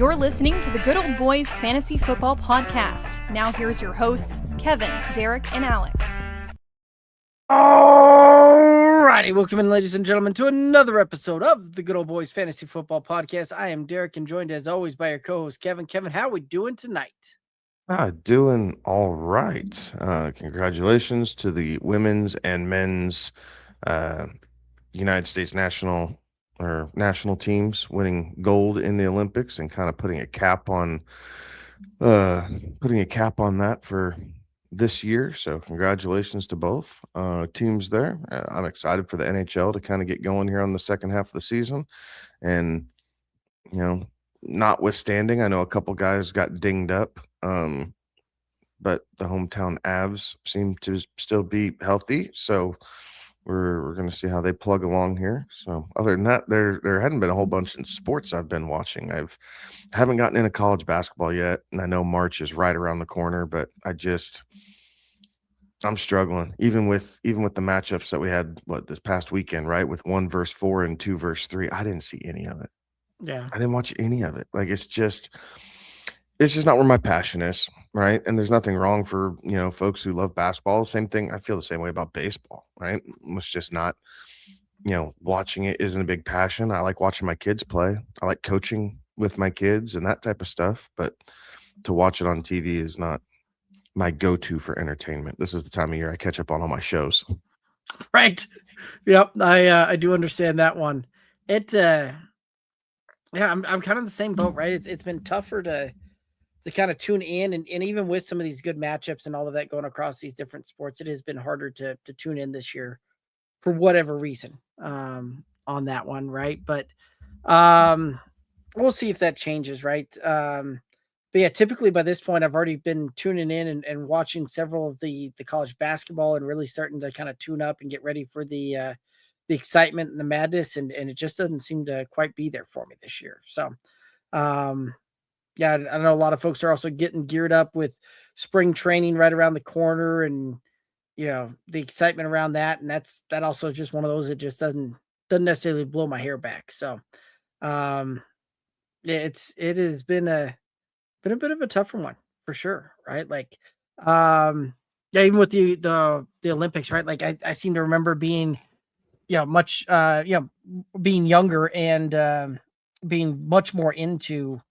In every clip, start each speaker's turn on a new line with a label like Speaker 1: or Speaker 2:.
Speaker 1: You're listening to the Good Old Boys Fantasy Football Podcast. Now here's your hosts, Kevin, Derek, and Alex.
Speaker 2: Alrighty, welcome in, ladies and gentlemen, to another episode of the Good Old Boys Fantasy Football Podcast. I am Derek, and joined as always by your co-host, Kevin. Kevin, how are we doing tonight?
Speaker 3: Doing all right. Congratulations to the women's and men's United States national teams winning gold in the Olympics and kind of putting a cap on that for this year. So congratulations to both teams there. I'm excited for the NHL to kind of get going here on the second half of the season. And, notwithstanding, I know a couple guys got dinged up, but the hometown Avs seem to still be healthy. So we're going to see how they plug along here. So other than that, there hadn't been a whole bunch in sports I've been watching. Haven't gotten into college basketball yet, and I know March is right around the corner, but I'm struggling even with the matchups that we had this past weekend, right? With 1 versus 4 and 2 versus 3. I didn't see any of it.
Speaker 2: Yeah.
Speaker 3: I didn't watch any of it. Like it's just not where my passion is, right? And there's nothing wrong for, folks who love basketball. The same thing. I feel the same way about baseball, right? It's just not, watching it isn't a big passion. I like watching my kids play. I like coaching with my kids and that type of stuff. But to watch it on TV is not my go-to for entertainment. This is the time of year I catch up on all my shows.
Speaker 2: Right. Yep. I do understand that one. I'm kind of the same boat, right? It's been tougher to kind of tune in, and even with some of these good matchups and all of that going across these different sports, it has been harder to tune in this year for whatever reason on that one, right? But we'll see if that changes, right? But yeah, typically by this point, I've already been tuning in and watching several of the college basketball and really starting to kind of tune up and get ready for the excitement and the madness, and it just doesn't seem to quite be there for me this year. So yeah, I know a lot of folks are also getting geared up with spring training right around the corner, and the excitement around that, and that also is just one of those that just doesn't necessarily blow my hair back. So yeah, it has been a bit of a tougher one for sure, right? Like yeah, even with the Olympics, right? Like I seem to remember being much being younger and being much more into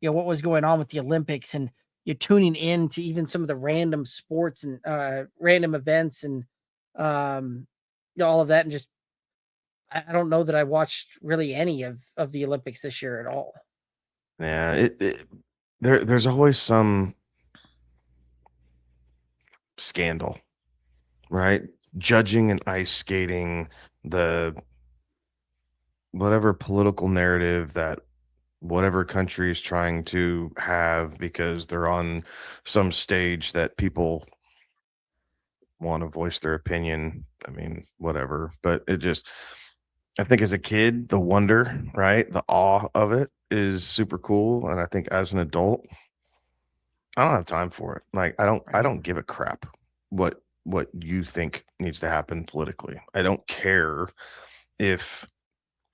Speaker 2: what was going on with the Olympics, and you're tuning in to even some of the random sports and random events and all of that. And just, I don't know that I watched really any of the Olympics this year at all.
Speaker 3: Yeah, there's always some scandal, right? Judging and ice skating, the whatever political narrative that whatever country is trying to have because they're on some stage that people want to voice their opinion. I mean, whatever. But I think as a kid, the wonder, right? The awe of it is super cool. And I think as an adult, I don't have time for it. Like I don't give a crap what you think needs to happen politically. I don't care if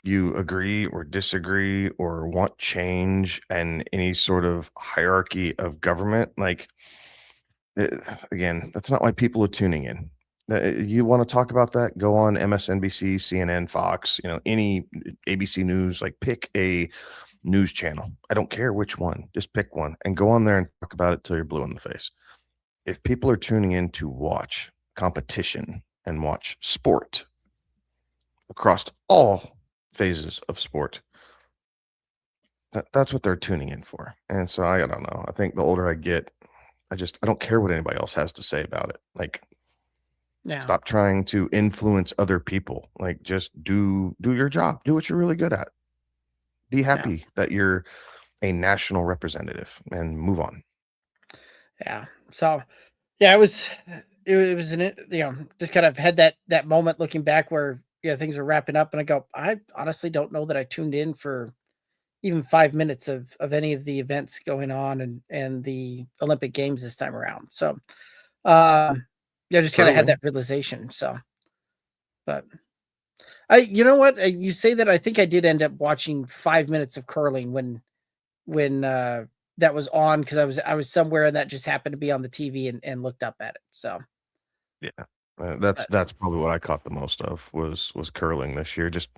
Speaker 3: you agree or disagree or want change and any sort of hierarchy of government. Like again, that's not why people are tuning in. You want to talk about that? Go on MSNBC, CNN, Fox, any ABC News. Like pick a news channel. I don't care which one. Just pick one and go on there and talk about it till you're blue in the face. If people are tuning in to watch competition and watch sport across all phases of sport, that's what they're tuning in for. And so I don't know. I think the older I get, I don't care what anybody else has to say about it. Like, stop trying to influence other people. Like, just do your job. Do what you're really good at. Be happy that you're a national representative and move on.
Speaker 2: Yeah. So yeah, it was just kind of had that moment looking back where things are wrapping up, and I go, I honestly don't know that I tuned in for even 5 minutes of any of the events going on and the Olympic Games this time around. So just kind of had that realization. So, but you know what? You say that, I think I did end up watching 5 minutes of curling when when that was on, because I was somewhere and that just happened to be on the TV and looked up at it. So
Speaker 3: Yeah.
Speaker 2: but
Speaker 3: That's probably what I caught the most of was curling this year. Just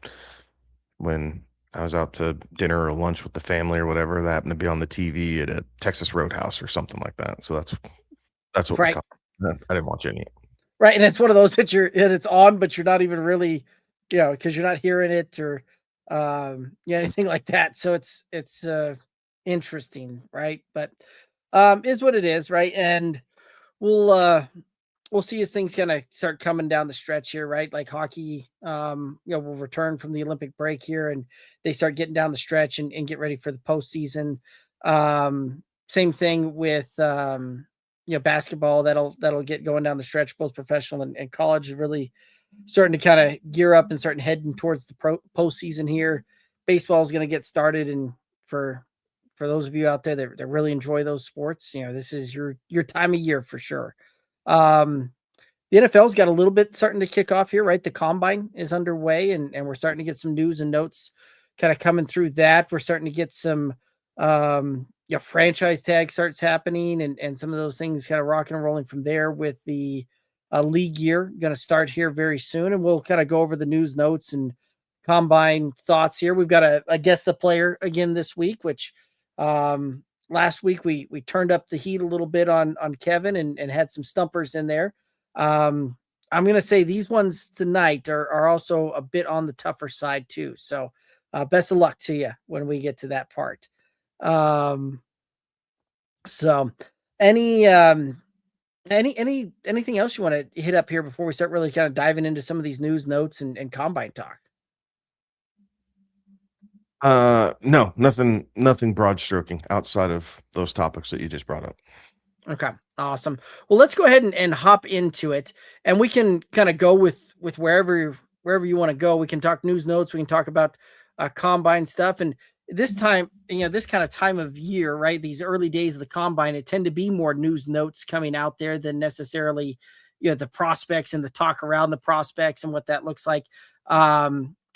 Speaker 3: when I was out to dinner or lunch with the family or whatever, that happened to be on the TV at a Texas Roadhouse or something like that. So that's what we
Speaker 2: right,
Speaker 3: caught. I didn't watch any.
Speaker 2: right, and it's one of those that it's on, but you're not even really, because you're not hearing it or anything like that. So it's interesting, right? But is what it is, right? And we'll we'll see as things kind of start coming down the stretch here, right? Like hockey, will return from the Olympic break here, and they start getting down the stretch and get ready for the postseason. Same thing with basketball that'll get going down the stretch, both professional and college is really starting to kind of gear up and starting heading towards the postseason here. Baseball is going to get started, and for those of you out there that really enjoy those sports, this is your time of year for sure. Um, the NFL's got a little bit starting to kick off here, right? The combine is underway, and we're starting to get some news and notes kind of coming through that. We're starting to get some franchise tag starts happening, and some of those things kind of rocking and rolling from there with the league year going to start here very soon. And we'll kind of go over the news notes and combine thoughts here. We've got a guess the player again this week, which last week we turned up the heat a little bit on Kevin and had some stumpers in there. I'm gonna say these ones tonight are also a bit on the tougher side too. So best of luck to you when we get to that part. So any anything else you want to hit up here before we start really kind of diving into some of these news notes and combine talk?
Speaker 3: No, nothing broad stroking outside of those topics that you just brought up.
Speaker 2: Okay, awesome. Well, let's go ahead and hop into it, and we can kind of go with wherever you want to go. We can talk news notes. We can talk about combine stuff, and this time, this kind of time of year, right? These early days of the combine, it tend to be more news notes coming out there than necessarily, the prospects and the talk around the prospects and what that looks like.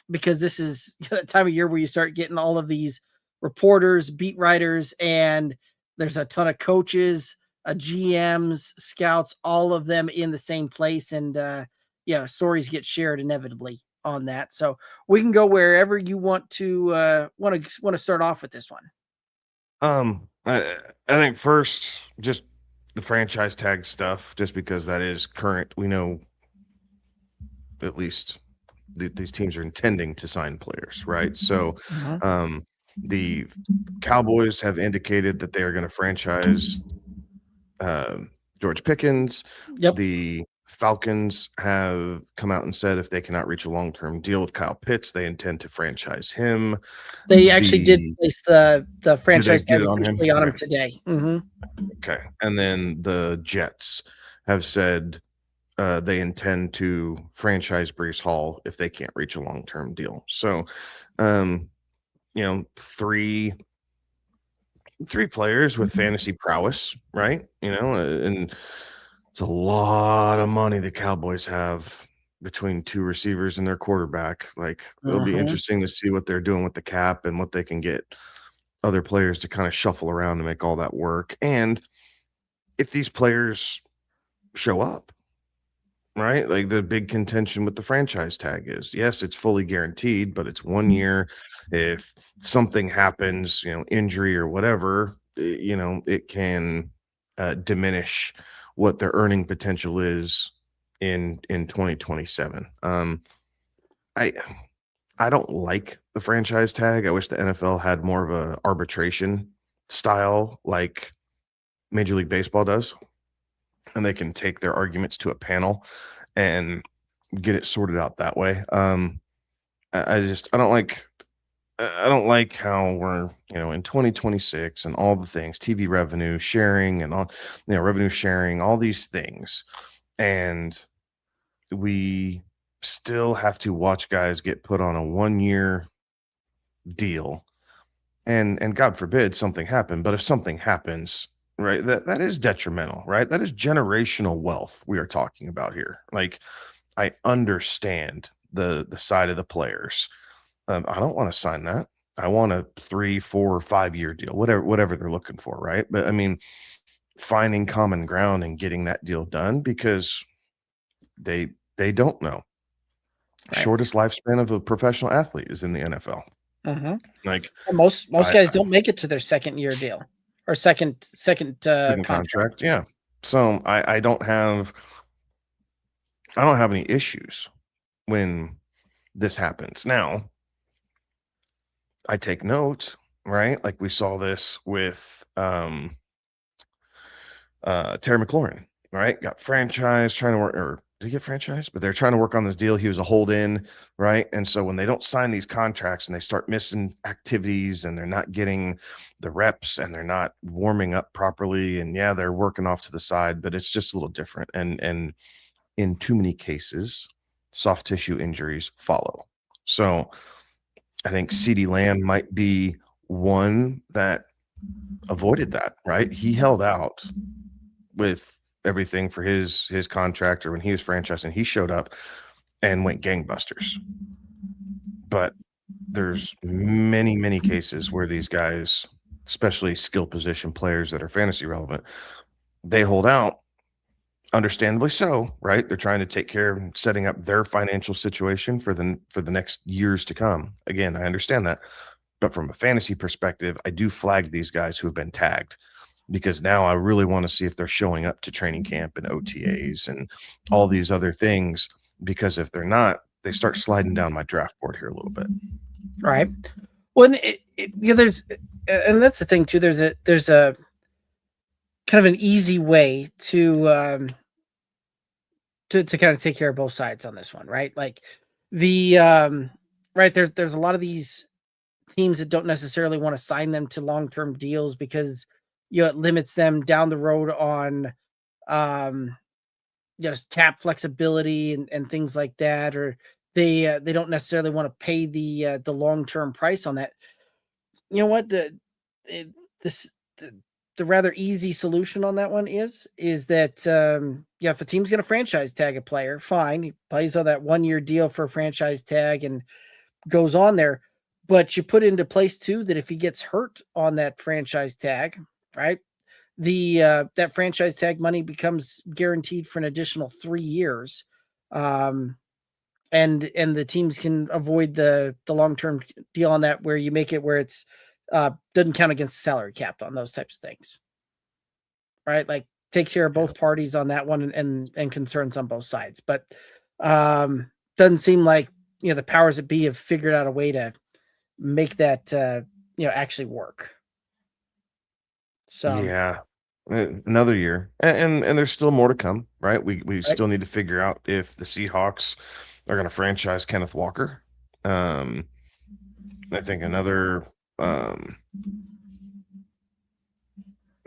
Speaker 2: Because this is the time of year where you start getting all of these reporters, beat writers, and there's a ton of coaches, GMs, scouts, all of them in the same place. And stories get shared inevitably on that. So we can go wherever you want to start off with this one.
Speaker 3: I think first just the franchise tag stuff, just because that is current. We know at least these teams are intending to sign players, right? So,
Speaker 2: Mhm.
Speaker 3: the Cowboys have indicated that they are going to franchise George Pickens.
Speaker 2: Yep.
Speaker 3: The Falcons have come out and said if they cannot reach a long-term deal with Kyle Pitts, they intend to franchise him.
Speaker 2: They actually did
Speaker 3: The
Speaker 2: place the
Speaker 3: Did they
Speaker 2: franchise
Speaker 3: get
Speaker 2: tag
Speaker 3: it on him?
Speaker 2: officially on him
Speaker 3: Okay.
Speaker 2: today. Hmm.
Speaker 3: Okay. And then the Jets have said they intend to franchise Brees Hall if they can't reach a long-term deal. So, um, three players with fantasy prowess, right? And it's a lot of money the Cowboys have between two receivers and their quarterback. Like, it'll be
Speaker 2: Hmm.
Speaker 3: interesting to see what they're doing with the cap and what they can get other players to kind of shuffle around to make all that work. And if these players show up, right? Like the big contention with the franchise tag is, yes, it's fully guaranteed, but it's 1 year. If something happens, injury or whatever, it can diminish what their earning potential is in 2027. I I don't like the franchise tag. I wish the NFL had more of a arbitration style like Major League Baseball does, and they can take their arguments to a panel and get it sorted out that way. I don't like how we're, in 2026 and all the things, TV revenue sharing and all, revenue sharing, all these things. And we still have to watch guys get put on a 1 year deal. And God forbid something happened, but if something happens, right, that is detrimental, right? That is generational wealth we are talking about here. Like, I understand the side of the players. I don't want to sign that. I want a 3, 4, 5 year deal, whatever they're looking for, right? But I mean, finding common ground and getting that deal done because they don't know.
Speaker 2: Right.
Speaker 3: Shortest lifespan of a professional athlete is in the NFL.
Speaker 2: Mm-hmm.
Speaker 3: Like
Speaker 2: Most
Speaker 3: I,
Speaker 2: guys don't make it to their second year deal or second
Speaker 3: second
Speaker 2: contract.
Speaker 3: contract, yeah. So I don't have any issues when this happens. Now, I take note, right? Like we saw this with Terry McLaurin, right? Got franchised, trying to work, or did he get franchised? But they're trying to work on this deal. He was a hold in, right? And so when they don't sign these contracts and they start missing activities and they're not getting the reps and they're not warming up properly, and yeah, they're working off to the side, but it's just a little different. And in too many cases, soft tissue injuries follow. So I think CeeDee Lamb might be one that avoided that, right? He held out with everything for his contract or when he was franchised, and he showed up and went gangbusters. But there's many cases where these guys, especially skill position players that are fantasy relevant, they hold out, understandably so, right? They're trying to take care of setting up their financial situation for the next years to come. Again, I understand that. But from a fantasy perspective, I do flag these guys who have been tagged, because now I really want to see if they're showing up to training camp and OTAs and all these other things, because if they're not, they start sliding down my draft board here a little bit.
Speaker 2: Right. Well, there's, and that's the thing too. There's a kind of an easy way to kind of take care of both sides on this one, right? Like right, there's a lot of these teams that don't necessarily want to sign them to long-term deals because it limits them down the road on just cap flexibility and things like that, or they don't necessarily want to pay the long-term price on that. You know what, the rather easy solution on that one is that if a team's going to franchise tag a player, fine, he plays on that 1-year deal for a franchise tag and goes on there. But you put into place too that if he gets hurt on that franchise tag, right, that franchise tag money becomes guaranteed for an additional 3 years, and the teams can avoid the long-term deal on that, where you make it where it's doesn't count against the salary cap on those types of things, right? Like takes care of both parties on that one, and concerns on both sides. But doesn't seem like the powers that be have figured out a way to make that actually work. So
Speaker 3: yeah, another year, and there's still more to come, right? We
Speaker 2: right.
Speaker 3: Still need to figure out if the Seahawks are going to franchise Kenneth Walker. I think another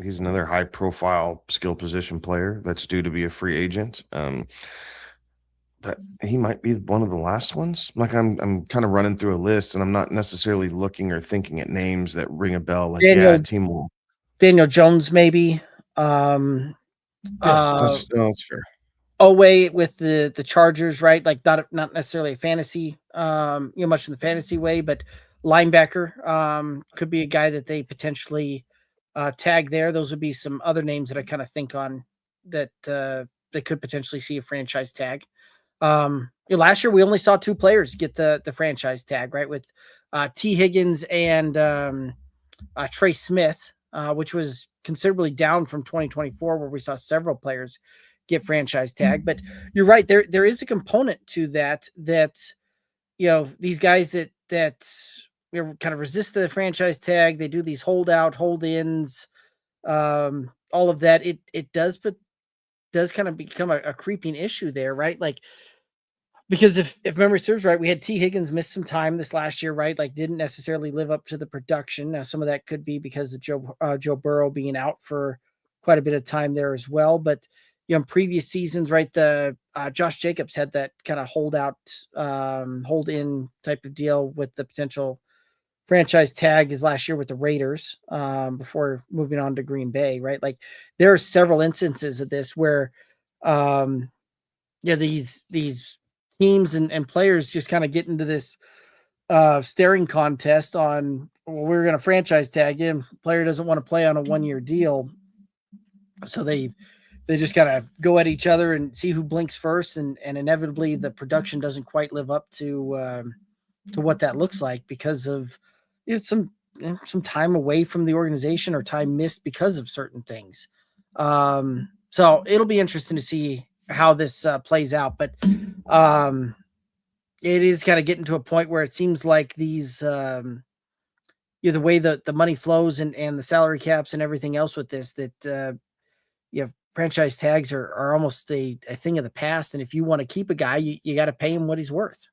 Speaker 3: he's another high profile skill position player that's due to be a free agent. But he might be one of the last ones. Like I'm kind of running through a list, and I'm not necessarily looking or thinking at names that ring a bell. Like, yeah, a team will.
Speaker 2: Daniel Jones, maybe.
Speaker 3: Yeah, that's fair.
Speaker 2: Oway with the Chargers, right? Like not necessarily a fantasy, much in the fantasy way, but linebacker could be a guy that they potentially tag there. Those would be some other names that I kind of think on that they could potentially see a franchise tag. Last year we only saw 2 players get the franchise tag, right? With T. Higgins and Trey Smith, which was considerably down from 2024, where we saw several players get franchise tag. But you're right, there is a component to that these guys that kind of resist the franchise tag, they do these hold ins, all of that. It does kind of become a creeping issue there, right? Like, because if memory serves right, we had T. Higgins miss some time this last year, right? Like didn't necessarily live up to the production. Now, some of that could be because of Joe Burrow being out for quite a bit of time there as well. But in previous seasons, right, the Josh Jacobs had that kind of hold in type of deal with the potential franchise tag his last year with the Raiders, before moving on to Green Bay, right? Like there are several instances of this where these teams and players just kind of get into this staring contest on, well, we're going to franchise tag him. Player doesn't want to play on a 1-year deal, so they just gotta go at each other and see who blinks first, and inevitably the production doesn't quite live up to what that looks like because of some time away from the organization or time missed because of certain things. So it'll be interesting to see how this plays out, but it is kind of getting to a point where it seems like these the way that the money flows and the salary caps and everything else with this, that franchise tags are almost a thing of the past. And if you want to keep a guy, you got to pay him what he's worth.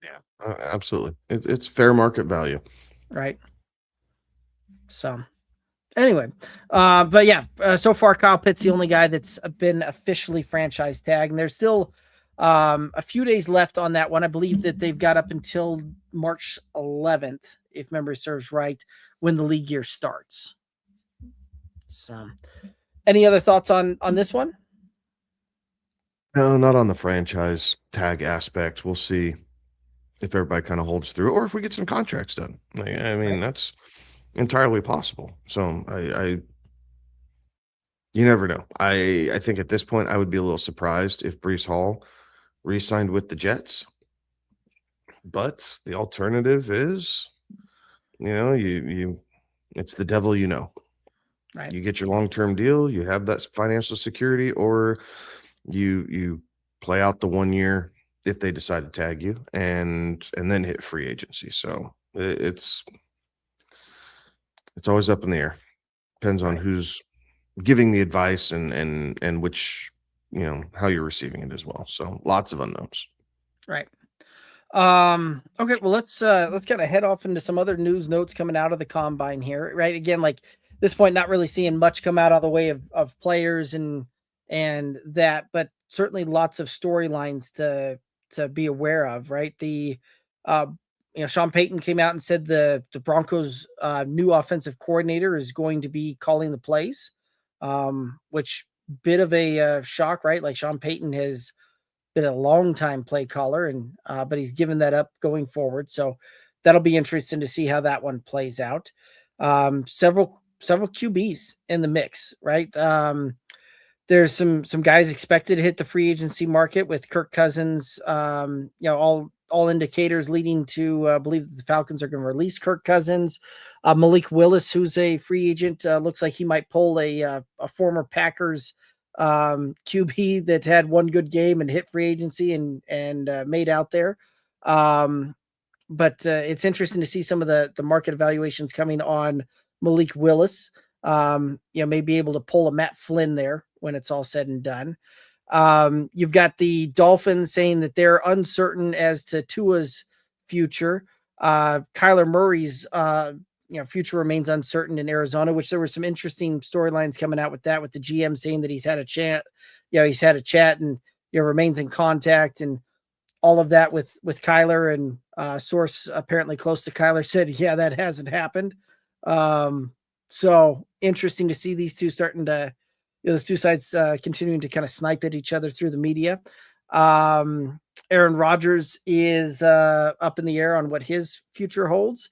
Speaker 3: Yeah, absolutely. It's fair market value.
Speaker 2: Right. So anyway, but yeah, so far Kyle Pitt's the only guy that's been officially franchise tagged, and there's still a few days left on that one. I believe that they've got up until March 11th, if memory serves right, when the league year starts. So, any other thoughts on this one?
Speaker 3: No, not on the franchise tag aspect. We'll see if everybody kind of holds through, or if we get some contracts done. I mean, that's entirely possible. So you never know. I think at this point, I would be a little surprised if Breece Hall re-signed with the Jets. But the alternative is, you it's the devil,
Speaker 2: Right.
Speaker 3: You get your long-term deal, you have that financial security, or you play out the 1 year if they decide to tag you, and then hit free agency. So it's always up in the air. Depends on who's giving the advice and which, how you're receiving it as well. So lots of unknowns.
Speaker 2: Right. Okay, well let's kind of head off into some other news notes coming out of the combine here. Right. Again, like this point, not really seeing much come out of the way of players and that, but certainly lots of storylines to be aware of. Right. Sean Payton came out and said the Broncos new offensive coordinator is going to be calling the plays, which bit of a shock, right? Like Sean Payton has been a long time play caller, and but he's given that up going forward. So that'll be interesting to see how that one plays out. Several QBs in the mix, right? There's some guys expected to hit the free agency market with Kirk Cousins. All indicators leading to believe that the Falcons are going to release Kirk Cousins. Malik Willis, who's a free agent, looks like he might pull a former Packers QB that had one good game and hit free agency and made out there. But it's interesting to see some of the market evaluations coming on Malik Willis. May be able to pull a Matt Flynn there when it's all said and done. You've got the Dolphins saying that they're uncertain as to Tua's future. Kyler Murray's future remains uncertain in Arizona, which there were some interesting storylines coming out with that, with the GM saying that he's had a chat and remains in contact and all of that with Kyler, and source apparently close to Kyler said, yeah, that hasn't happened. So interesting to see these two starting to, those two sides continuing to kind of snipe at each other through the media. Aaron Rodgers is up in the air on what his future holds.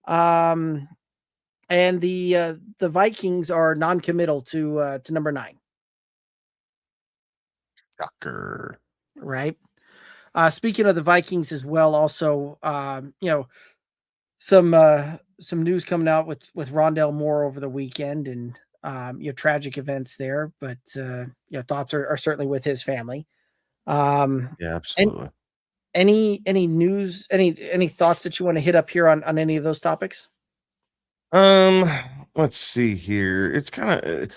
Speaker 2: And the Vikings are non-committal to number 9.
Speaker 3: Shocker.
Speaker 2: Right. Speaking of the Vikings as well, also, some news coming out with Rondale Moore over the weekend, and tragic events there, but thoughts are certainly with his family.
Speaker 3: Yeah, absolutely.
Speaker 2: Any news, any thoughts that you want to hit up here on any of those topics?
Speaker 3: Let's see here. It's kind of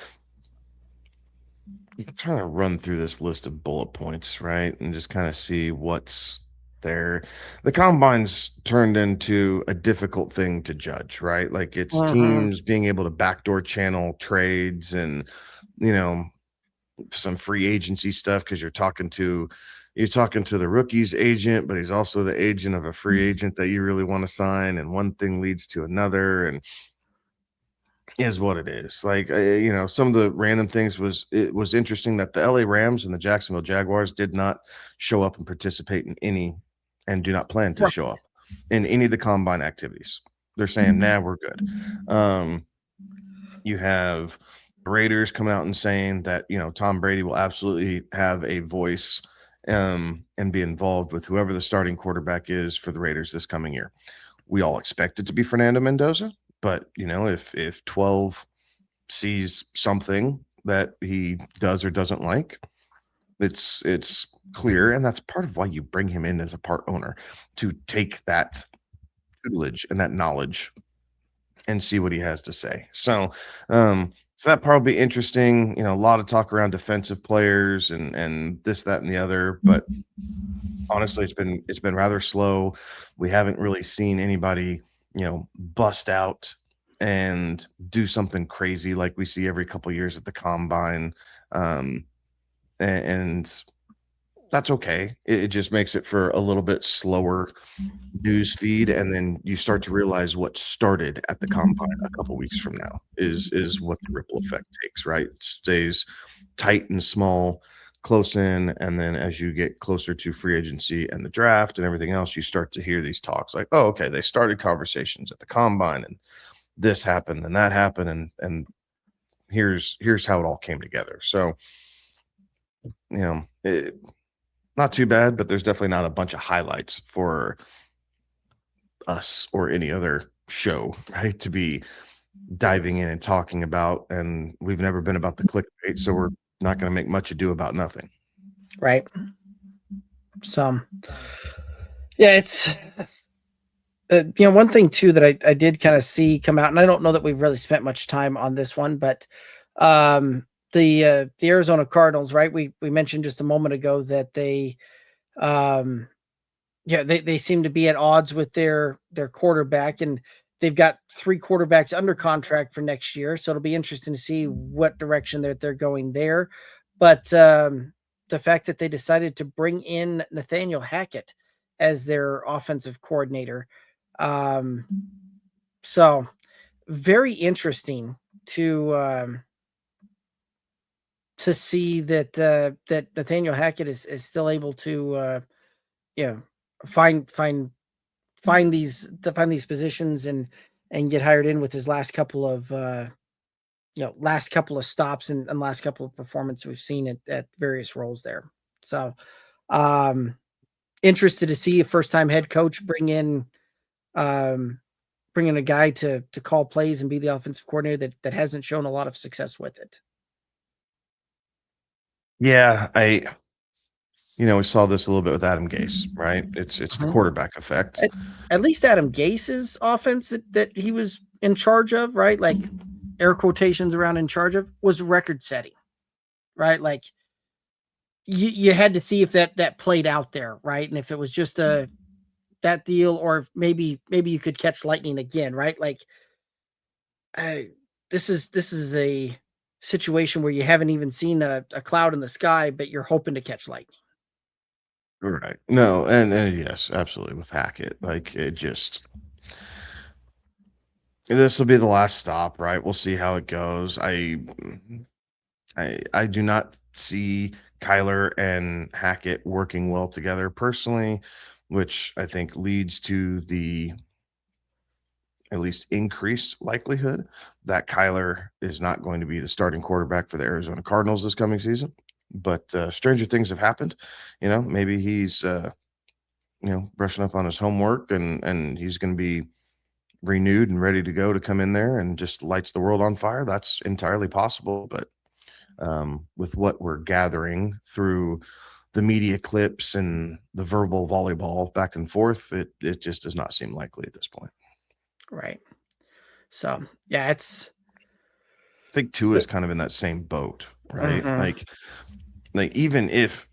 Speaker 3: you can try to run through this list of bullet points, right? And just kind of see what's there. The combine's turned into a difficult thing to judge, right? Like it's teams being able to backdoor channel trades and, some free agency stuff, because you're talking to the rookie's agent, but he's also the agent of a free agent that you really want to sign, and one thing leads to another, and is what it is. Like, some of the random things it was interesting that the LA Rams and the Jacksonville Jaguars did not show up and participate in any and do not plan to
Speaker 2: Right.
Speaker 3: show up in any of the combine activities. They're saying, nah, we're good. You have the Raiders coming out and saying that, Tom Brady will absolutely have a voice and be involved with whoever the starting quarterback is for the Raiders this coming year. We all expect it to be Fernando Mendoza, but if 12 sees something that he does or doesn't like, it's clear, and that's part of why you bring him in as a part owner, to take that tutelage and that knowledge and see what he has to say. So that part will be interesting. A lot of talk around defensive players and this, that, and the other, but honestly, it's been rather slow. We haven't really seen anybody, bust out and do something crazy like we see every couple years at the combine. And that's okay. It just makes it for a little bit slower news feed, and then you start to realize what started at the combine a couple weeks from now is what the ripple effect takes, right? It stays tight and small, close in, and then as you get closer to free agency and the draft and everything else, you start to hear these talks like, oh, okay, they started conversations at the combine, and this happened and that happened, and here's how it all came together. So, not too bad, but there's definitely not a bunch of highlights for us or any other show, right, to be diving in and talking about. And we've never been about the clickbait, so we're not going to make much ado about nothing.
Speaker 2: Right. So, yeah, it's one thing too that I did kind of see come out, and I don't know that we've really spent much time on this one, but the Arizona Cardinals, right? We mentioned just a moment ago that they they seem to be at odds with their quarterback, and they've got 3 quarterbacks under contract for next year, so it'll be interesting to see what direction they're going there. But the fact that they decided to bring in Nathaniel Hackett as their offensive coordinator, so very interesting to see that that Nathaniel Hackett is still able to find these positions and get hired in with his last couple of stops and last couple of performances we've seen at various roles there. So interested to see a first time head coach bring in a guy to call plays and be the offensive coordinator that hasn't shown a lot of success with it.
Speaker 3: Yeah, we saw this a little bit with Adam Gase, right? It's the quarterback effect.
Speaker 2: At least Adam Gase's offense that he was in charge of, right? Like air quotations around in charge of, was record setting, right? Like you had to see if that played out there, right? And if it was just that deal, or maybe you could catch lightning again, right? Like this is a situation where you haven't even seen a cloud in the sky, but you're hoping to catch lightning.
Speaker 3: Right. No, and yes, absolutely with Hackett. Like this will be the last stop, right? We'll see how it goes. I do not see Kyler and Hackett working well together personally, which I think leads to the at least increased likelihood that Kyler is not going to be the starting quarterback for the Arizona Cardinals this coming season. But stranger things have happened. Maybe he's brushing up on his homework and he's going to be renewed and ready to go to come in there and just lights the world on fire. That's entirely possible. But with what we're gathering through the media clips and the verbal volleyball back and forth, it just does not seem likely at this point.
Speaker 2: Right. So yeah, I
Speaker 3: think Tua is kind of in that same boat, right? Like even if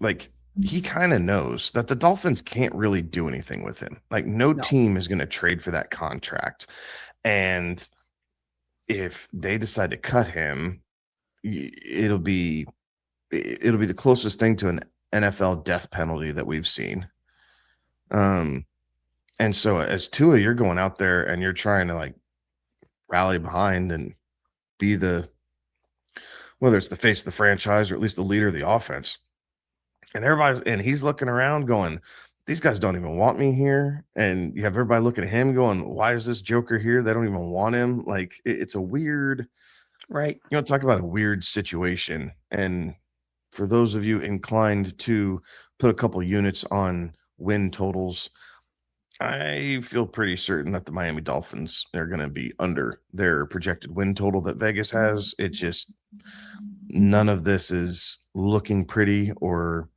Speaker 3: he kind of knows that the Dolphins can't really do anything with him. Like no team is going to trade for that contract. And if they decide to cut him, it'll be the closest thing to an NFL death penalty that we've seen. And so as Tua, you're going out there and you're trying to rally behind and be whether it's the face of the franchise or at least the leader of the offense. And he's looking around going, these guys don't even want me here. And you have everybody looking at him going, why is this Joker here? They don't even want him. Like it's a weird,
Speaker 2: Right.
Speaker 3: talk about a weird situation. And for those of you inclined to put a couple units on win totals, I feel pretty certain that the Miami Dolphins are going to be under their projected win total that Vegas has. It just, none of this is looking pretty or,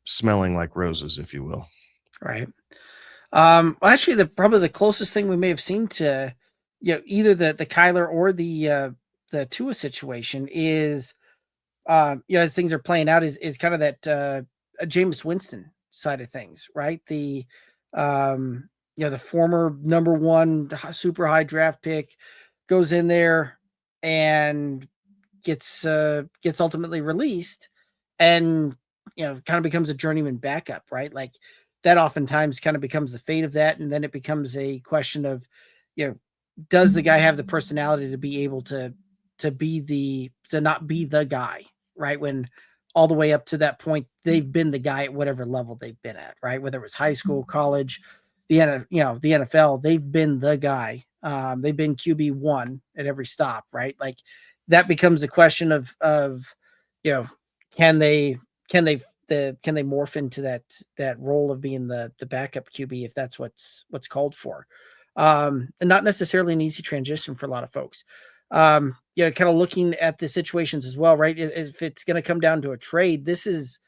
Speaker 3: smelling like roses, if you will.
Speaker 2: Right. Well, actually, probably the closest thing we may have seen to, either the Kyler or the Tua situation is, as things are playing out, is kind of that Jameis Winston side of things, right? The the former number one super high draft pick goes in there and gets ultimately released, and kind of becomes a journeyman backup, right? Like that oftentimes kind of becomes the fate of that, and then it becomes a question of, does the guy have the personality to be able to not be the guy, right? When all the way up to that point, they've been the guy at whatever level they've been at, right? Whether it was high school, college, the NFL, they've been the guy. They've been QB1 at every stop, right? Like that becomes a question of can they morph into that role of being the backup QB if that's what's called for, and not necessarily an easy transition for a lot of folks. Kind of looking at the situations as well, right? If it's going to come down to a trade, this is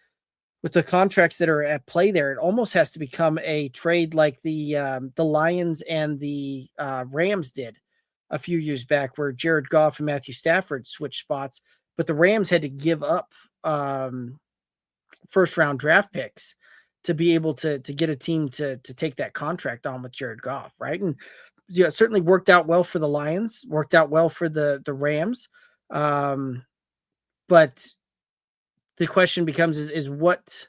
Speaker 2: with the contracts that are at play there. It almost has to become a trade like the Lions and the Rams did a few years back, where Jared Goff and Matthew Stafford switched spots, but the Rams had to give up first round draft picks to be able to get a team to take that contract on with Jared Goff, right? And it certainly worked out well for the Lions, worked out well for the Rams. But the question becomes is what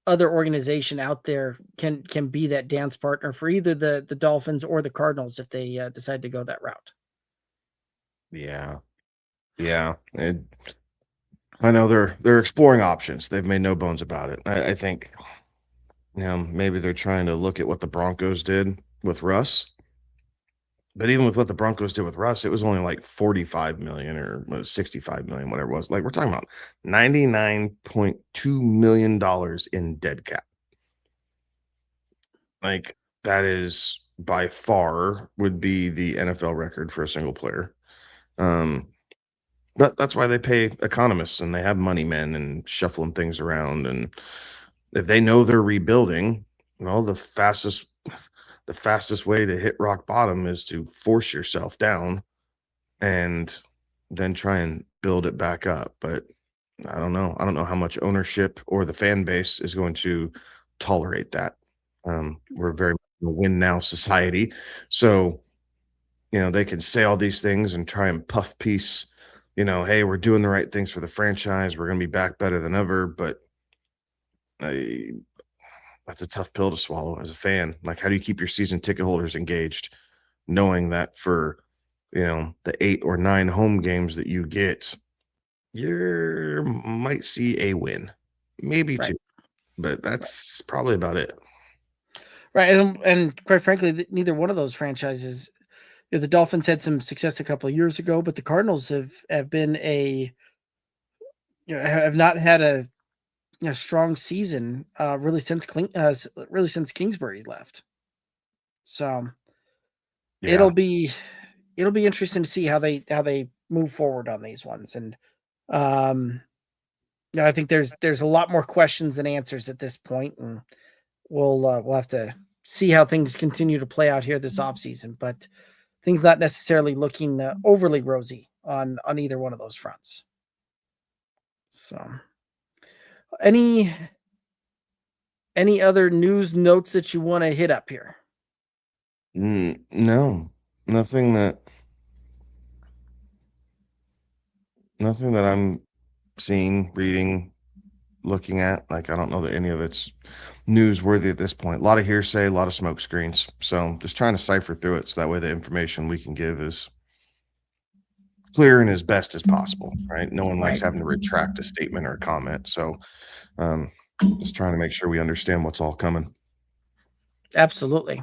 Speaker 2: other organization out there can be that dance partner for either the Dolphins or the Cardinals if they decide to go that route.
Speaker 3: Yeah. Yeah. I know they're exploring options. They've made no bones about it. I think, maybe they're trying to look at what the Broncos did with Russ. But even with what the Broncos did with Russ, it was only like 45 million or 65 million, whatever it was. Like we're talking about $99.2 million in dead cap. Like that is by far would be the NFL record for a single player. But that's why they pay economists and they have money men and shuffling things around. And if they know they're rebuilding, well, the fastest way to hit rock bottom is to force yourself down and then try and build it back up. But I don't know. I don't know how much ownership or the fan base is going to tolerate that. We're very much in a win now society. So, they can say all these things and try and puff piece, hey, we're doing the right things for the franchise. We're going to be back better than ever. But that's a tough pill to swallow as a fan. Like, how do you keep your season ticket holders engaged, knowing that for, the 8 or 9 home games that you get, you might see a win, maybe
Speaker 2: Right.
Speaker 3: 2, but that's probably about it.
Speaker 2: Right. And quite frankly, neither one of those franchises, the Dolphins had some success a couple of years ago, but the Cardinals have been have not had a strong season really since Kingsbury left. So
Speaker 3: Yeah.
Speaker 2: it'll be interesting to see how they move forward on these ones. And I think there's a lot more questions than answers at this point, and we'll have to see how things continue to play out here this offseason. But things not necessarily looking overly rosy on either one of those fronts. So, any other news notes that you want to hit up here?
Speaker 3: No, nothing that I'm seeing, reading, looking at. Like, I don't know that any of it's newsworthy at this point. A lot of hearsay, a lot of smoke screens. So just trying to cipher through it so that way the information we can give is clear and as best as possible, right? No one likes having to retract a statement or a comment. So Just trying to make sure we understand what's all coming.
Speaker 2: Absolutely.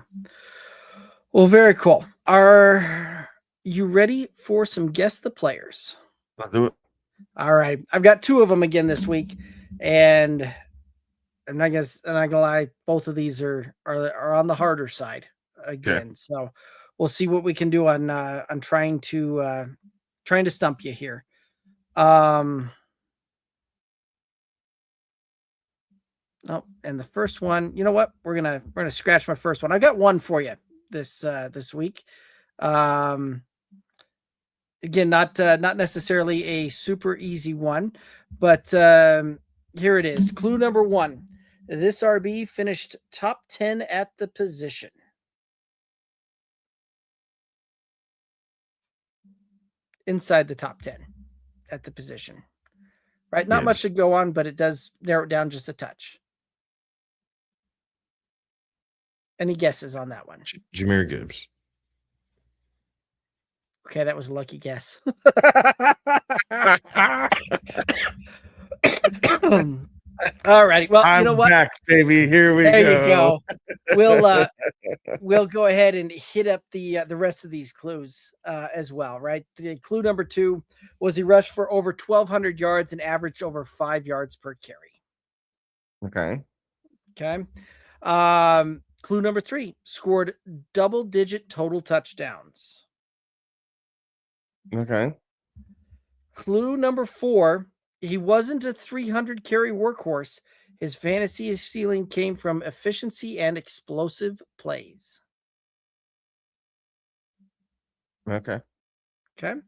Speaker 2: Well, very cool. Are you ready for some Guess the Players?
Speaker 3: Let's do it.
Speaker 2: All right. I've got 2 of them again this week, and I'm not gonna lie, both of these are on the harder side again. So we'll see what we can do on trying to stump you here. Oh, and the first one, you know what? We're gonna scratch my first one. I got one for you this week. Um, Again, not necessarily a super easy one, but here it is. Clue number 1. This RB finished top 10 at the position. Inside the top 10 at the position. Right? Not much to go on, but it does narrow it down just a touch. Any guesses on that one?
Speaker 3: Jahmyr Gibbs.
Speaker 2: Okay, that was a lucky guess. All righty. Well, you know
Speaker 3: I'm
Speaker 2: what?
Speaker 3: back, baby. Here we
Speaker 2: There
Speaker 3: go.
Speaker 2: you go. We'll go ahead and hit up the rest of these clues as well, right? The clue number 2 was he rushed for over 1,200 yards and averaged over 5 yards per carry.
Speaker 3: Okay.
Speaker 2: Okay. Clue number 3 scored double-digit total touchdowns.
Speaker 3: Okay.
Speaker 2: Clue number 4, he wasn't a 300 carry workhorse. His fantasy ceiling came from efficiency and explosive plays.
Speaker 3: Okay.
Speaker 2: Okay.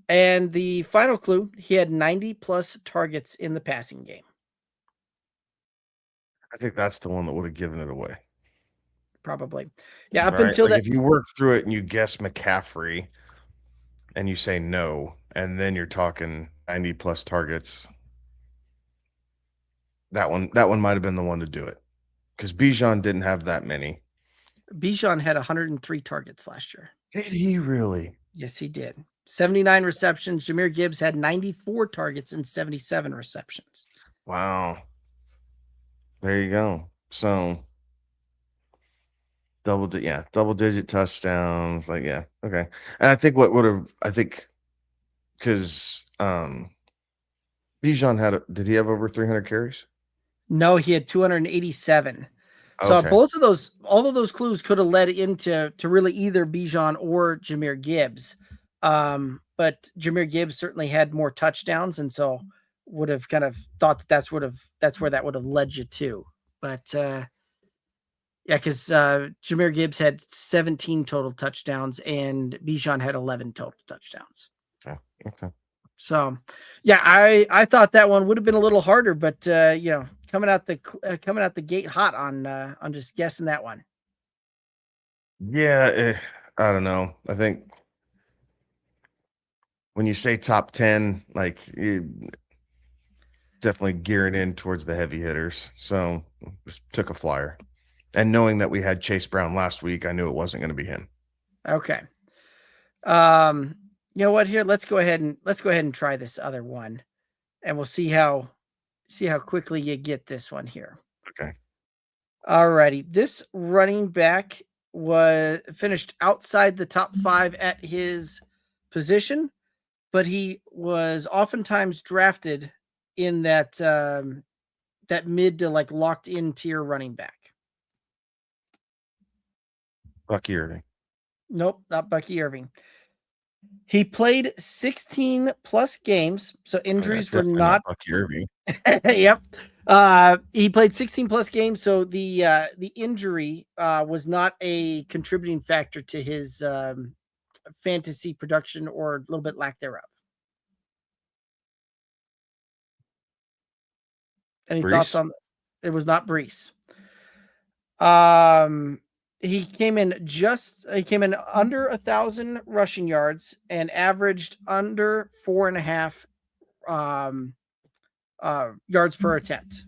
Speaker 2: And the final clue, he had 90 plus targets in the passing game.
Speaker 3: I think that's the one that would have given it away.
Speaker 2: Probably. Yeah, up
Speaker 3: Right?
Speaker 2: until
Speaker 3: Like
Speaker 2: that.
Speaker 3: if you work through it and you guess McCaffrey and you say no, and then you're talking 90 plus targets, that one might have been the one to do it. Because Bijan didn't have that many.
Speaker 2: Bijan had 103 targets last year.
Speaker 3: Did he really?
Speaker 2: Yes, he did. 79 receptions. Jahmyr Gibbs had 94 targets and 77 receptions.
Speaker 3: Wow. There you go. So double digit touchdowns. Like, yeah, okay. And I think because Bijan did he have over 300 carries?
Speaker 2: No, he had 287. So
Speaker 3: Okay.
Speaker 2: all of those clues could have led into really either Bijan or Jahmyr Gibbs. But Jahmyr Gibbs certainly had more touchdowns, and so would have kind of thought that's where that would have led you to. But yeah, because Jahmyr Gibbs had 17 total touchdowns and Bijan had 11 total touchdowns.
Speaker 3: Okay.
Speaker 2: So, yeah, I thought that one would have been a little harder, but coming out the gate hot on just guessing that one.
Speaker 3: Yeah, I don't know. I think when you say top 10, like definitely gearing in towards the heavy hitters. So just took a flyer. And knowing that we had Chase Brown last week, I knew it wasn't going to be him.
Speaker 2: Okay. You know what? Here, let's go ahead and try this other one, and we'll see how quickly you get this one here.
Speaker 3: Okay.
Speaker 2: All righty. This running back was finished outside the top 5 at his position, but he was oftentimes drafted in that mid to like locked in tier running back.
Speaker 3: Bucky Irving.
Speaker 2: Nope, not Bucky Irving. He played 16 plus games, so injuries were not
Speaker 3: Bucky Irving.
Speaker 2: Yep. He played 16 plus games, so the injury was not a contributing factor to his fantasy production or a little bit lack thereof. Any thoughts on it? Was not Brees. He came in under 1,000 rushing yards and averaged under 4.5 yards per attempt.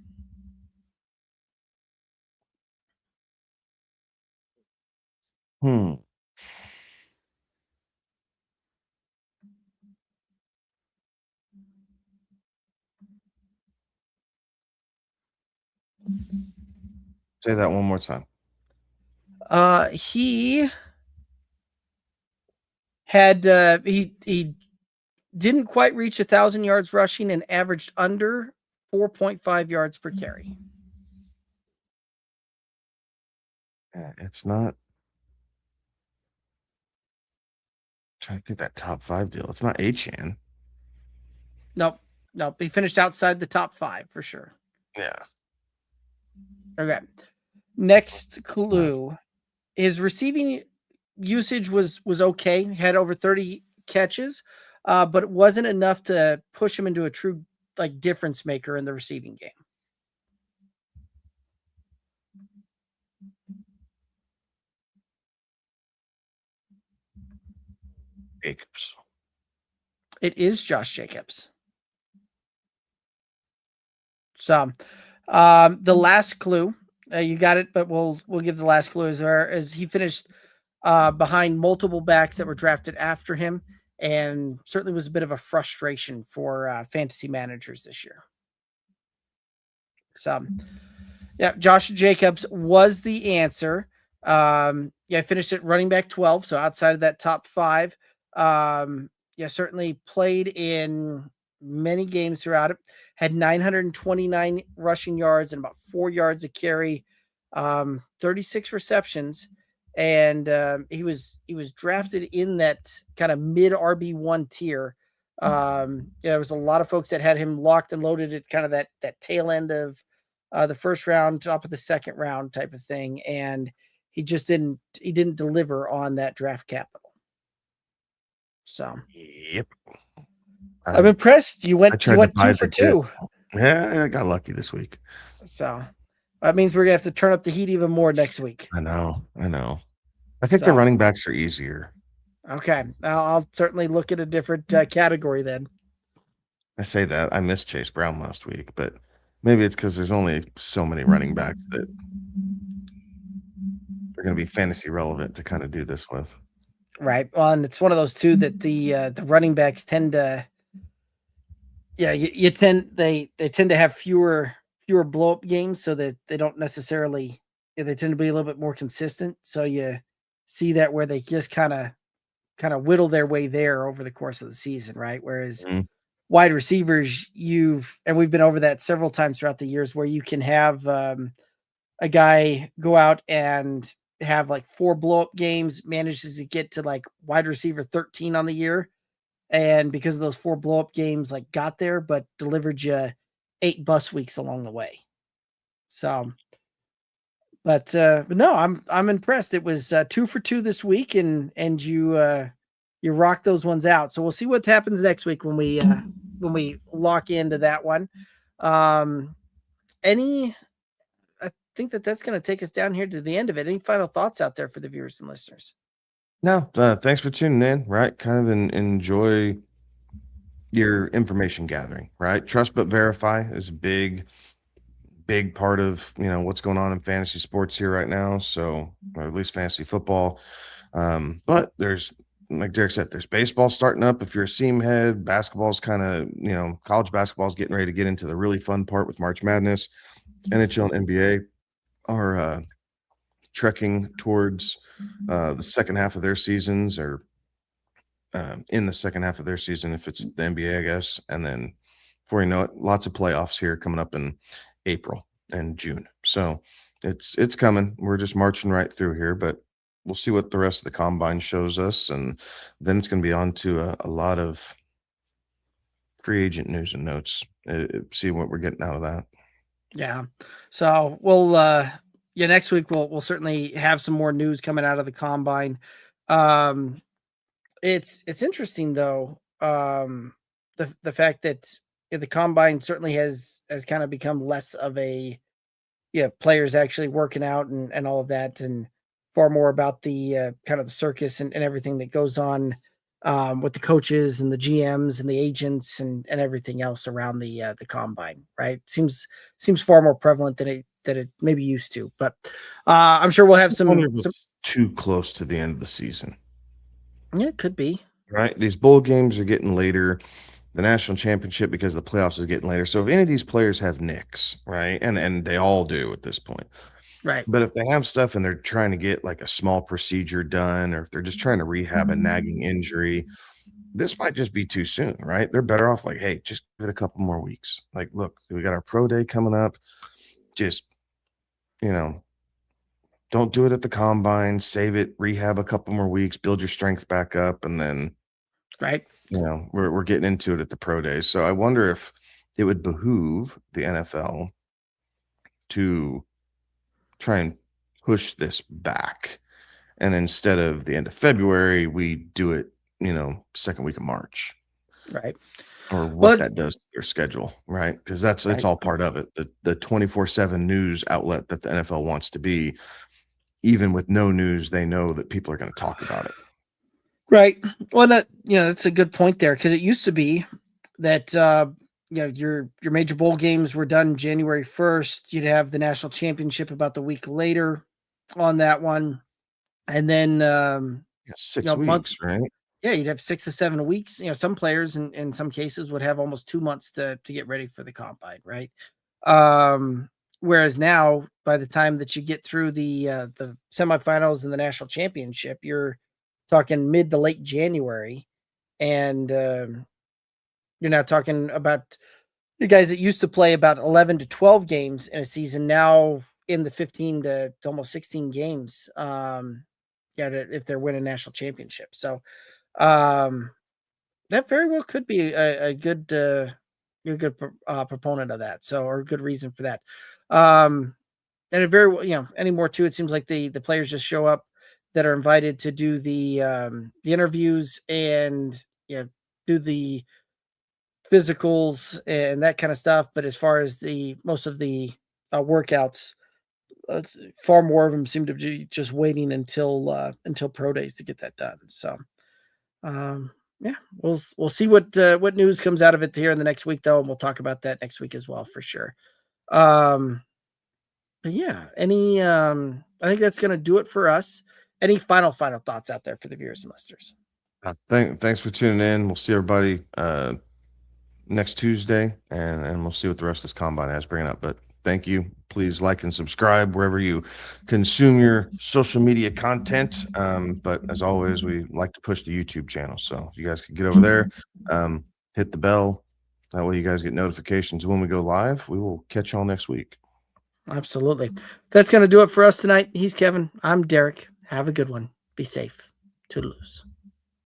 Speaker 3: Say that one more time.
Speaker 2: He had he didn't quite reach 1,000 yards rushing and averaged under 4.5 yards per carry.
Speaker 3: Yeah, it's not. I'm trying to think that top 5 deal. It's not Achan.
Speaker 2: Nope. He finished outside the top 5 for sure.
Speaker 3: Yeah.
Speaker 2: Okay. Next clue. His receiving usage was okay. He had over 30 catches, but it wasn't enough to push him into a true like difference maker in the receiving game.
Speaker 3: Jacobs.
Speaker 2: It is Josh Jacobs. So, the last clue, you got it, but we'll give the last clue as he finished behind multiple backs that were drafted after him, and certainly was a bit of a frustration for fantasy managers this year. So, yeah, Josh Jacobs was the answer. Yeah, finished at running back 12, so outside of that top 5. Yeah, certainly played in many games throughout it. Had 929 rushing yards and about 4 yards a carry, 36 receptions, and he was drafted in that kind of mid RB1 tier. Yeah, there was a lot of folks that had him locked and loaded at kind of that tail end of the first round, top of the second round type of thing, and he just didn't deliver on that draft capital. So,
Speaker 3: Yep.
Speaker 2: I'm impressed. You went 2 for 2.
Speaker 3: Yeah, I got lucky this week.
Speaker 2: So that means we're gonna have to turn up the heat even more next week.
Speaker 3: I know. I think the running backs are easier.
Speaker 2: Okay, I'll certainly look at a different category then.
Speaker 3: I say that. I missed Chase Brown last week, but maybe it's because there's only so many running backs that are going to be fantasy relevant to kind of do this with.
Speaker 2: Right. Well, and it's one of those two that the running backs tend to, yeah, they tend to have fewer blow up games, so that they don't necessarily, they tend to be a little bit more consistent. So you see that where they just kind of whittle their way there over the course of the season, right? Whereas wide receivers, we've been over that several times throughout the years, where you can have a guy go out and have like 4 blow up games, manages to get to like wide receiver 13 on the year. And because of those 4 blow up games, like got there, but delivered you 8 bus weeks along the way. So, but no, I'm impressed. It was 2 for 2 this week, and you rocked those ones out. So we'll see what happens next week when we lock into that one. I think that's going to take us down here to the end of it. Any final thoughts out there for the viewers and listeners?
Speaker 3: No, thanks for tuning in, right? Kind of enjoy your information gathering, right? Trust but verify is a big part of, what's going on in fantasy sports here right now. So, or at least fantasy football. But there's, like Derek said, there's baseball starting up. If you're a seam head, basketball's kind of, college basketball's getting ready to get into the really fun part with March Madness. NHL and NBA are trekking towards the second half of their seasons, or in the second half of their season, if it's the NBA, I guess. And then before you know it, lots of playoffs here coming up in April and June. So it's coming. We're just marching right through here, but we'll see what the rest of the combine shows us. And then it's going to be on to a lot of free agent news and notes. See what we're getting out of that.
Speaker 2: Yeah. So we'll next week we'll certainly have some more news coming out of the combine. It's interesting though, the fact that the combine certainly has kind of become less of a players actually working out and all of that, and far more about the kind of the circus and everything that goes on with the coaches and the GMs and the agents and everything else around the combine, right? Seems far more prevalent than it maybe used to, but I'm sure we'll have some
Speaker 3: too close to the end of the season.
Speaker 2: Yeah, it could be.
Speaker 3: Right. These bowl games are getting later. the national championship because the playoffs is getting later. So if any of these players have nicks, right, and they all do at this point,
Speaker 2: Right.
Speaker 3: but if they have stuff and they're trying to get like a small procedure done, or if they're just trying to rehab a nagging injury, this might just be too soon, right? They're better off like, hey, just give it a couple more weeks. Like, look, we got our pro day coming up. Just, you know, don't do it at the combine. Save it, rehab a couple more weeks, build your strength back up, and then,
Speaker 2: Right.
Speaker 3: we're getting into it at the pro days. So I wonder if it would behoove the NFL to try and push this back. And instead of the end of February, we do it, second week of March,
Speaker 2: Right.
Speaker 3: or what
Speaker 2: Well,
Speaker 3: that does to their schedule, right? Because it's
Speaker 2: right.
Speaker 3: all part of it. The 24/7 news outlet that the NFL wants to be, even with no news, they know that people are going to talk about it.
Speaker 2: Right. Well, that's a good point there, because it used to be that your major bowl games were done January 1st. You'd have the national championship about the week later on that one, and then
Speaker 3: Yeah, 6 weeks, right?
Speaker 2: yeah, you'd have 6 to 7 weeks. Some players in some cases would have almost 2 months to get ready for the combine, right? Whereas now, by the time that you get through the semifinals and the national championship, you're talking mid to late January, and you're now talking about the guys that used to play about 11 to 12 games in a season, now in the 15 to almost 16 games. If they're winning national championship. So that very well could be a good proponent of that. So, or a good reason for that. And it very well, any more too, it seems like the players just show up that are invited to do the interviews and do the physicals and that kind of stuff. But as far as the most of the workouts, far more of them seem to be just waiting until pro days to get that done. So, yeah, we'll see what news comes out of it here in the next week, though, and we'll talk about that next week as well for sure. But yeah, I think that's gonna do it for us. Any final thoughts out there for the viewers and listeners?
Speaker 3: Thanks for tuning in. We'll see everybody next Tuesday, and we'll see what the rest of this combine has bringing up. But thank you. Please like and subscribe wherever you consume your social media content. But as always, we like to push the YouTube channel. So if you guys could get over there, hit the bell. That way you guys get notifications when we go live. We will catch y'all next week.
Speaker 2: Absolutely. That's going to do it for us tonight. He's Kevin. I'm Derek. Have a good one. Be safe. Toodaloo.